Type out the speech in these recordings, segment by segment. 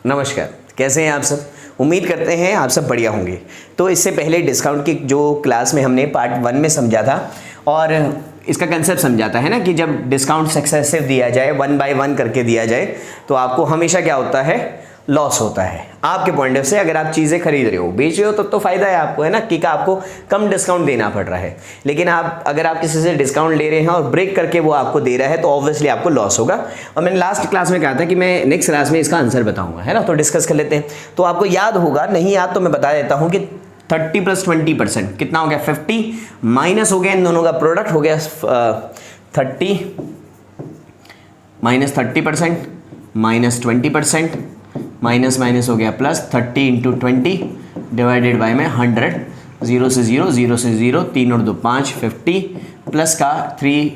नमस्कार, कैसे हैं आप सब। उम्मीद करते हैं आप सब बढ़िया होंगे। तो इससे पहले डिस्काउंट की जो क्लास में हमने पार्ट 1 में समझा था और इसका कंसेप्ट समझा था, है ना, कि जब डिस्काउंट सक्सेसिव दिया जाए, 1 बाय 1 करके दिया जाए, तो आपको हमेशा क्या होता है, लॉस होता है। आपके पॉइंट ऑफ से अगर आप चीज़ें खरीद रहे हो, बेच रहे हो, तब तो फायदा है आपको, है ना, कि आपको कम डिस्काउंट देना पड़ रहा है। लेकिन अगर आप किसी से डिस्काउंट ले रहे हैं और ब्रेक करके वो आपको दे रहा है, तो ऑब्वियसली आपको लॉस होगा। और मैंने लास्ट क्लास में कहा था कि मैं नेक्स्ट क्लास में इसका आंसर बताऊंगा, है ना, तो डिस्कस कर लेते हैं। तो आपको याद होगा, नहीं याद तो मैं बता देता हूँ कि 30 + 20% कितना हो गया, 50, माइनस हो गया इन दोनों का प्रोडक्ट हो गया 30 - 30% - 20%, माइनस माइनस हो गया प्लस, 30 × 20 डिवाइडेड बाय में 100, 0 से 0, 0 से 0, 3 और 2 5, 50 प्लस का 3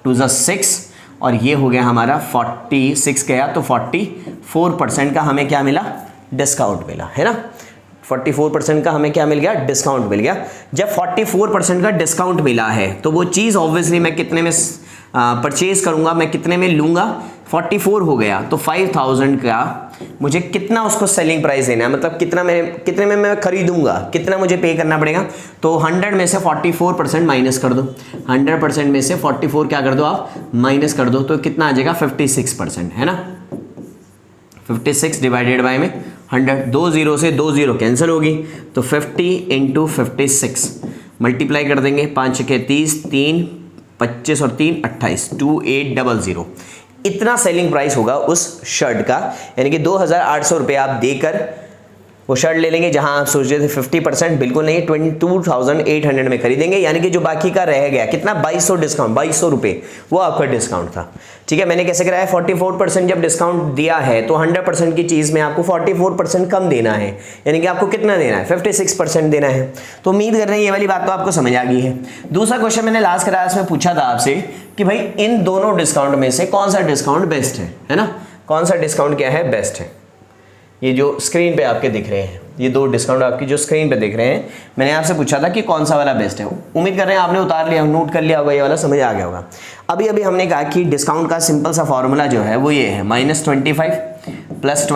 × 2 = 6 और ये हो गया हमारा 46 गया, तो 44% का हमें क्या मिला, डिस्काउंट मिला, है ना। 44% का हमें क्या मिल गया, डिस्काउंट मिल गया। जब 44% का डिस्काउंट मिला है तो वो चीज़ ऑब्वियसली मैं कितने में परचेज करूंगा, मैं कितने में लूँगा, 44 हो गया, तो 5000 का मुझे कितना उसको सेलिंग प्राइस देना है, मतलब कितने में मैं खरीदूंगा, कितना मुझे पे करना पड़ेगा। तो 100 में से 44% माइनस कर दो, 100% में से 44 क्या कर दो आप, माइनस कर दो, तो कितना आ जाएगा, 56%, है ना। 56 डिवाइडेड बाय में 100, 2 0 से 2 0 कैंसिल होगी, तो 50 × 56 मल्टीप्लाई कर देंगे, 5 × 30, 3 25 और 3 28, 2800। इतना सेलिंग प्राइस होगा उस शर्ट का, यानी कि 2800 रुपये आप देकर वो शर्ट ले लेंगे। जहां आप सोच रहे थे 50%, बिल्कुल नहीं, 22,800 में खरीदेंगे। यानी कि जो बाकी का रह गया कितना, 2200 डिस्काउंट, 2200 रुपये वो आपका डिस्काउंट था। ठीक है, मैंने कैसे कराया, 44% जब डिस्काउंट दिया है तो 100% की चीज़ में आपको 44% कम देना है, यानी कि आपको कितना देना है, 56% देना है। तो उम्मीद कर रहे हैं ये वाली बात तो आपको समझ आ गई है। दूसरा क्वेश्चन मैंने लास्ट क्लास में पूछा था आपसे कि भाई इन दोनों डिस्काउंट में से कौन सा डिस्काउंट बेस्ट है ना, कौन सा डिस्काउंट क्या है, बेस्ट है। ये जो स्क्रीन पे आपके दिख रहे हैं, ये दो डिस्काउंट आपकी जो स्क्रीन पे दिख रहे हैं, मैंने आपसे पूछा था कि कौन सा वाला बेस्ट है। उम्मीद कर रहे हैं आपने उतार लिया, नोट कर लिया होगा, ये वाला समझ आ गया होगा। अभी हमने कहा कि डिस्काउंट का सिंपल सा फॉर्मूला जो है वो ये है, -25 + -20 प्लस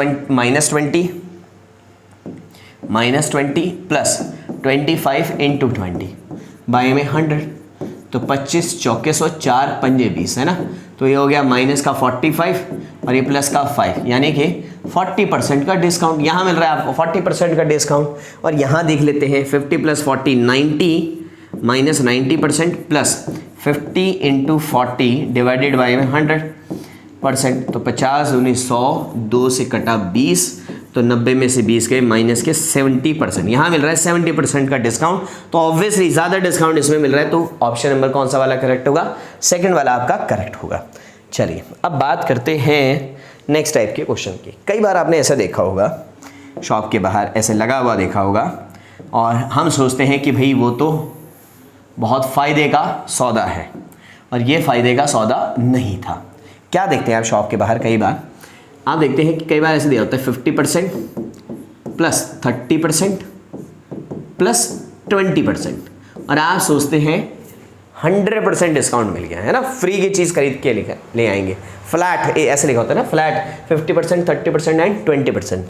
25 × 20 बाय में 100, तो 25 चौके 4 पंजे 20, है ना। तो ये हो गया माइनस का 45 और ये प्लस का 5, यानी कि 40% का डिस्काउंट यहाँ मिल रहा है आपको, 40% का डिस्काउंट। और यहाँ देख लेते हैं 50 + 40 90 - 90% प्लस 50 × 40 डिवाइडेड बाय में 100%, तो 50 दूनी 100, 2 से कटा 20, तो 90 में से 20 गए, माइनस के 70%। यहाँ मिल रहा है 70% का डिस्काउंट, तो ऑब्वियसली ज़्यादा डिस्काउंट इसमें मिल रहा है, तो ऑप्शन नंबर कौन सा वाला करेक्ट होगा, सेकंड वाला आपका करेक्ट होगा। चलिए अब बात करते हैं नेक्स्ट टाइप के क्वेश्चन की। कई बार आपने ऐसा देखा होगा, शॉप के बाहर ऐसे लगा हुआ देखा होगा, और हम सोचते हैं कि भाई वो तो बहुत फ़ायदे का सौदा है, और ये फ़ायदे का सौदा नहीं था। क्या देखते हैं आप शॉप के बाहर, कई बार आप देखते हैं कि कई बार ऐसे दिया होता है 50% प्लस 30% प्लस 20%, और आप सोचते हैं 100% डिस्काउंट मिल गया, है ना, फ्री की चीज़ खरीद के ले आएंगे, फ्लैट ऐसे लिखा होता है ना, फ्लैट 50%, 30% एंड 20%।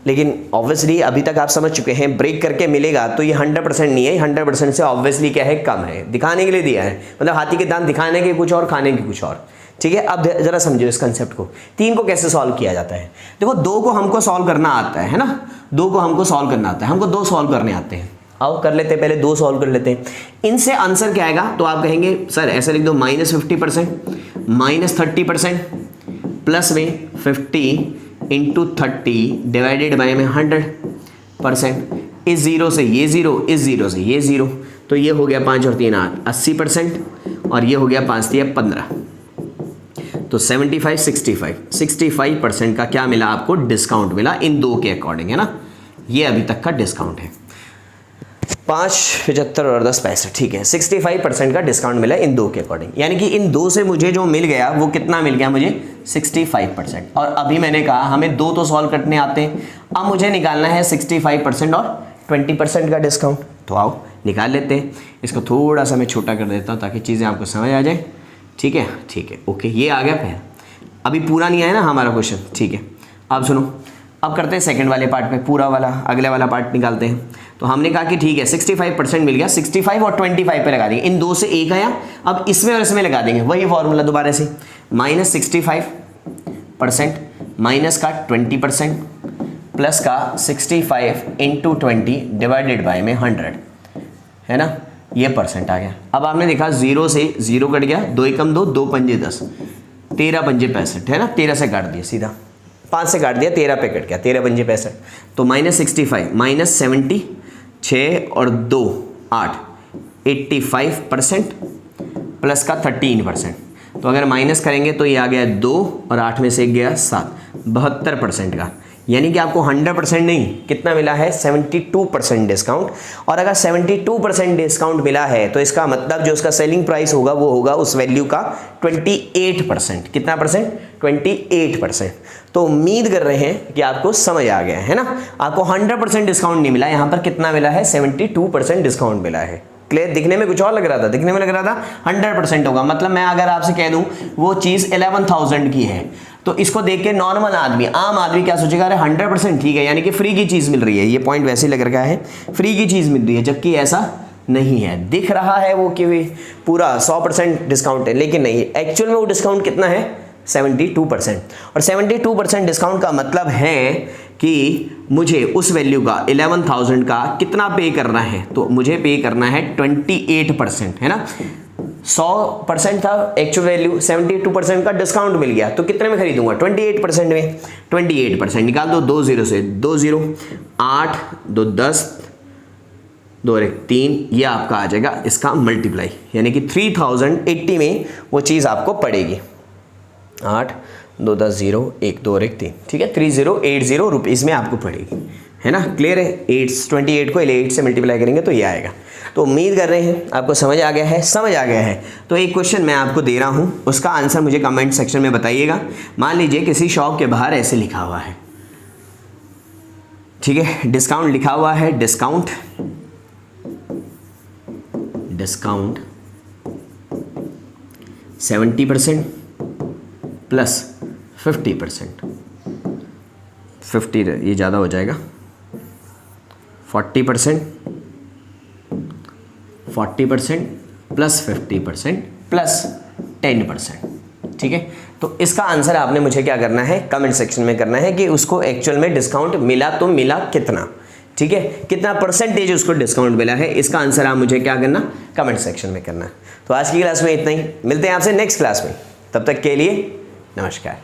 लेकिन ऑब्वियसली अभी तक आप समझ चुके हैं, ब्रेक करके मिलेगा तो ये 100% नहीं है, 100% से ऑब्वियसली क्या है, कम है, दिखाने के लिए दिया है, मतलब हाथी के दांत दिखाने के कुछ और, खाने के कुछ और। ठीक है, अब जरा समझो इस कंसेप्ट को। 3 को कैसे सॉल्व किया जाता है, देखो 2 को हमको सॉल्व करना आता है ना, 2 को हमको सॉल्व करना आता है, हमको 2 सॉल्व करने आते हैं। आओ कर लेते हैं, पहले 2 सॉल्व कर लेते हैं। इनसे आंसर क्या आएगा, तो आप कहेंगे सर ऐसे लिख दो, -50% -30% प्लस में 50 × 30 डिवाइडेड बाय में 100%। इस 0 से ये 0, इस 0 से ये 0, तो ये हो गया 5 और 3 8 80%, और ये हो गया 5 3 15, तो 75 65% का क्या मिला आपको, डिस्काउंट मिला इन 2 के अकॉर्डिंग, है ना। ये अभी तक का डिस्काउंट है, 5 75 और 10 65, ठीक है, 65% का डिस्काउंट मिला इन 2 के अकॉर्डिंग। यानी कि इन 2 से मुझे जो मिल गया वो कितना मिल गया, मुझे 65%। और अभी मैंने कहा हमें 2 तो सॉल्व करने आते हैं, अब मुझे निकालना है 65% और 20% का डिस्काउंट। तो आओ निकाल लेते हैं। इसको थोड़ा सा मैं छोटा कर देता हूँ ताकि चीज़ें आपको समझ आ जाए। ठीक है, ओके, ये आ गया पहला। अभी पूरा नहीं आया ना हमारा क्वेश्चन, ठीक है। अब सुनो, अब करते हैं सेकंड वाले पार्ट पे, पूरा वाला अगले वाला पार्ट निकालते हैं। तो हमने कहा कि ठीक है 65% मिल गया, 65 और 25 पे लगा देंगे, इन दो से एक आया, अब इसमें और इसमें लगा देंगे वही फॉर्मूला दोबारा से, -65% माइनस का 20% प्लस का 65 इंटू 20 डिवाइडेड बाय में 100, है ना, ये परसेंट आ गया। अब आपने देखा 0 से 0 कट गया, 2 एकम 2, 2 पंजे 10, 13 पंजे 65, है ना, 13 से काट दिया सीधा, 5 से काट दिया, 13 पे कट गया, 13 पंजे 65। तो -65 माइनस 70, 6 और 2 8, 85% प्लस का 13%। तो अगर माइनस करेंगे तो ये आ गया 2 और 8 में से गया 7, 72% का, यानी कि आपको 100% नहीं, कितना मिला है 72% डिस्काउंट। और अगर 72% डिस्काउंट मिला है तो इसका मतलब जो उसका सेलिंग प्राइस होगा वो होगा उस वैल्यू का 28%। कितना परसेंट? 28%। तो उम्मीद कर रहे हैं कि आपको समझ आ गया है ना। आपको 100% डिस्काउंट नहीं मिला, यहाँ पर कितना मिला है 72% डिस्काउंट मिला है। क्लियर? दिखने में कुछ और लग रहा था, दिखने में लग रहा था 100% होगा। मतलब मैं अगर आपसे कह दूं वो चीज़ 11,000 की है तो इसको देख के नॉर्मल आदमी, आम आदमी क्या सोचेगा, अरे 100% ठीक है, यानी कि फ्री की चीज़ मिल रही है। ये पॉइंट वैसे ही लग रहा है, फ्री की चीज़ मिल रही है, जबकि ऐसा नहीं है। दिख रहा है वो कि पूरा 100% डिस्काउंट है, लेकिन नहीं, एक्चुअल में वो डिस्काउंट कितना है 72%। और 72% डिस्काउंट का मतलब है कि मुझे उस वैल्यू का 11,000 का कितना पे करना है, तो मुझे पे करना है 28%, है ना। 100% था एक्चुअल वैल्यू, 72% का डिस्काउंट मिल गया, तो कितने में खरीदूंगा 28% में। 28% निकाल दो, 2 0 से 2 0, 8 2 10, 2 1 3, ये आपका आ जाएगा इसका मल्टीप्लाई, यानी कि 3080 में वो चीज़ आपको पड़ेगी। 8 2 10 0 1 2 1 3, ठीक है, 3080 रुपीज़ में आपको पड़ेगी, है ना। क्लियर है? 28 को 8 से मल्टीप्लाई करेंगे तो ये आएगा। तो उम्मीद कर रहे हैं आपको समझ आ गया है, समझ आ गया है। तो एक क्वेश्चन मैं आपको दे रहा हूँ, उसका आंसर मुझे कमेंट सेक्शन में बताइएगा। मान लीजिए किसी शॉप के बाहर ऐसे लिखा हुआ है, ठीक है, डिस्काउंट लिखा हुआ है, डिस्काउंट 70% प्लस 50%, 50 ये ज़्यादा हो जाएगा, 40% प्लस 50% प्लस 10%, ठीक है। तो इसका आंसर आपने मुझे क्या करना है, कमेंट सेक्शन में करना है कि उसको एक्चुअल में डिस्काउंट मिला तो मिला कितना, ठीक है, कितना परसेंटेज उसको डिस्काउंट मिला है। इसका आंसर आप मुझे क्या करना, कमेंट सेक्शन में करना। तो आज की क्लास में इतना ही, मिलते हैं आपसे नेक्स्ट क्लास में, तब तक के लिए नमस्कार।